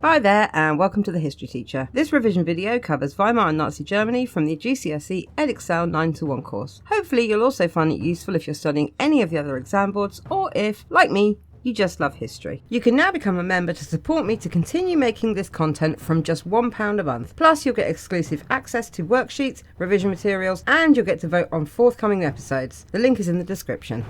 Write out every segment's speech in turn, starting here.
Hi there and welcome to the History Teacher. This revision video covers Weimar and Nazi Germany from the GCSE Edexcel 9-1 course. Hopefully you'll also find it useful if you're studying any of the other exam boards or if, like me, you just love history. You can now become a member to support me to continue making this content from just £1 a month. Plus you'll get exclusive access to worksheets, revision materials, and you'll get to vote on forthcoming episodes. The link is in the description.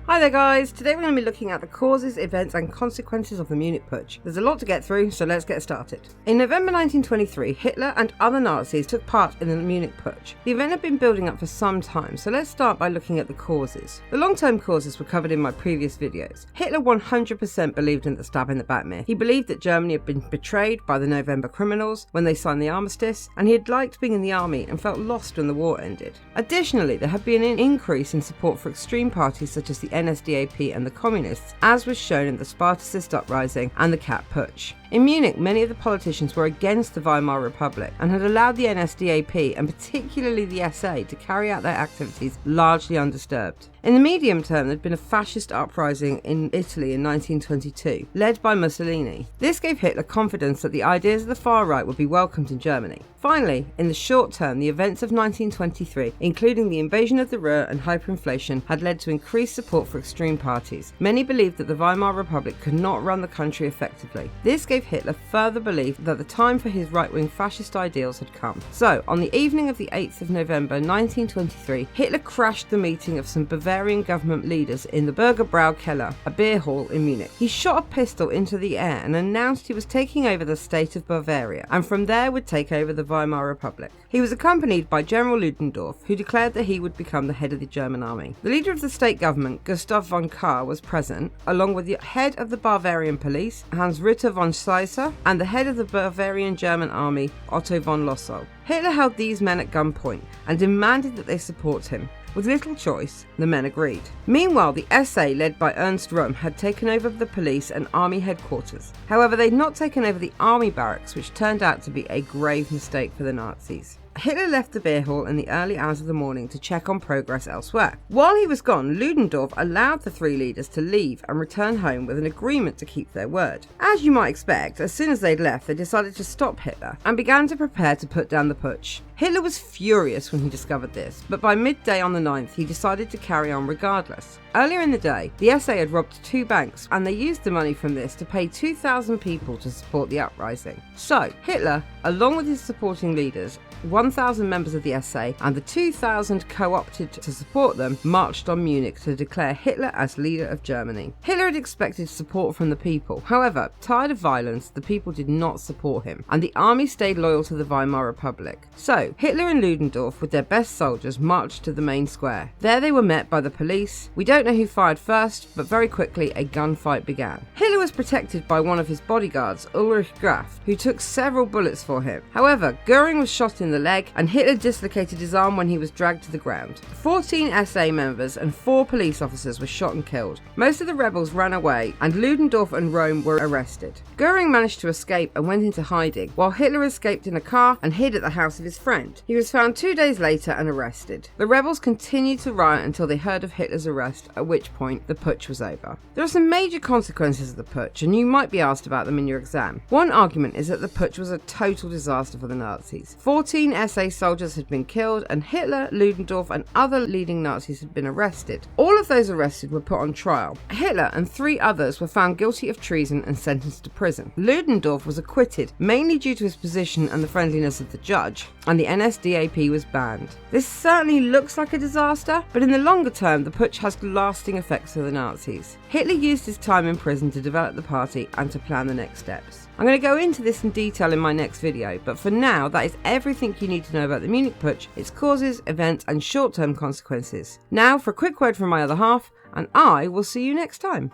Hi there guys, today we're going to be looking at the causes, events and consequences of the Munich Putsch. There's a lot to get through, so let's get started. In November 1923, Hitler and other Nazis took part in the Munich Putsch. The event had been building up for some time, so let's start by looking at the causes. The long-term causes were covered in my previous videos. Hitler 100% believed in the stab in the back myth. He believed that Germany had been betrayed by the November criminals when they signed the armistice, and he had liked being in the army and felt lost when the war ended. Additionally, there had been an increase in support for extreme parties such as the NSDAP and the Communists, as was shown in the Spartacist uprising and the Cat Putsch. In Munich, many of the politicians were against the Weimar Republic and had allowed the NSDAP and particularly the SA to carry out their activities largely undisturbed. In the medium term, there had been a fascist uprising in Italy in 1922, led by Mussolini. This gave Hitler confidence that the ideas of the far right would be welcomed in Germany. Finally, in the short term, the events of 1923, including the invasion of the Ruhr and hyperinflation, had led to increased support for extreme parties. Many believed that the Weimar Republic could not run the country effectively. This gave Hitler further belief that the time for his right-wing fascist ideals had come. So, on the evening of the 8th of November 1923, Hitler crashed the meeting of some Bavarian government leaders in the Bürgerbrau Keller, a beer hall in Munich. He shot a pistol into the air and announced he was taking over the state of Bavaria, and from there would take over the Weimar Republic. He was accompanied by General Ludendorff, who declared that he would become the head of the German army. The leader of the state government, Gustav von Kahr, was present, along with the head of the Bavarian police, Hans Ritter von Seisser, and the head of the Bavarian German army, Otto von Lossow. Hitler held these men at gunpoint and demanded that they support him. With little choice, the men agreed. Meanwhile, the SA, led by Ernst Röhm, had taken over the police and army headquarters. However, they'd not taken over the army barracks, which turned out to be a grave mistake for the Nazis. Hitler left the beer hall in the early hours of the morning to check on progress elsewhere. While he was gone, Ludendorff allowed the three leaders to leave and return home with an agreement to keep their word. As you might expect, as soon as they'd left, they decided to stop Hitler and began to prepare to put down the putsch. Hitler was furious when he discovered this, but by midday on the 9th, he decided to carry on regardless. Earlier in the day, the SA had robbed 2 banks, and they used the money from this to pay 2,000 people to support the uprising. So, Hitler, along with his supporting leaders, 1,000 members of the SA and the 2,000 co-opted to support them, marched on Munich to declare Hitler as leader of Germany. Hitler had expected support from the people. However, tired of violence, the people did not support him, and the army stayed loyal to the Weimar Republic. So, Hitler and Ludendorff, with their best soldiers, marched to the main square. There they were met by the police. We don't know who fired first, but very quickly a gunfight began. Hitler was protected by one of his bodyguards, Ulrich Graf, who took several bullets for him. However, Goering was shot in the leg, and Hitler dislocated his arm when he was dragged to the ground. 14 SA members and 4 police officers were shot and killed. Most of the rebels ran away, and Ludendorff and Röhm were arrested. Goering managed to escape and went into hiding, while Hitler escaped in a car and hid at the house of his friend. He was found 2 days later and arrested. The rebels continued to riot until they heard of Hitler's arrest, at which point the putsch was over. There are some major consequences of the putsch, and you might be asked about them in your exam. One argument is that the putsch was a total disaster for the Nazis. 14 SA soldiers had been killed, and Hitler, Ludendorff and other leading Nazis had been arrested. All of those arrested were put on trial. Hitler and 3 others were found guilty of treason and sentenced to prison. Ludendorff was acquitted, mainly due to his position and the friendliness of the judge, and the NSDAP was banned. This certainly looks like a disaster, but in the longer term, the putsch has lasting effects for the Nazis. Hitler used his time in prison to develop the party and to plan the next steps. I'm going to go into this in detail in my next video, but for now, that is everything you need to know about the Munich Putsch, its causes, events, and short-term consequences. Now for a quick word from my other half, and I will see you next time.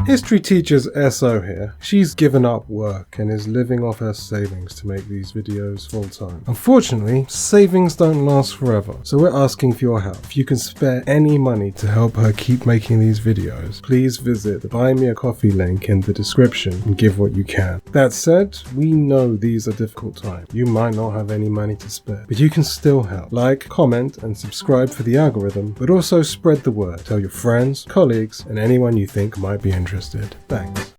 History teacher's SO here. She's given up work and is living off her savings to make these videos full time. Unfortunately, savings don't last forever, so we're asking for your help. If you can spare any money to help her keep making these videos, please visit the Buy Me a Coffee link in the description and give what you can. That said, we know these are difficult times. You might not have any money to spare, but you can still help. Like, comment, and subscribe for the algorithm, but also spread the word. Tell your friends, colleagues, and anyone you think might be interested. Thanks.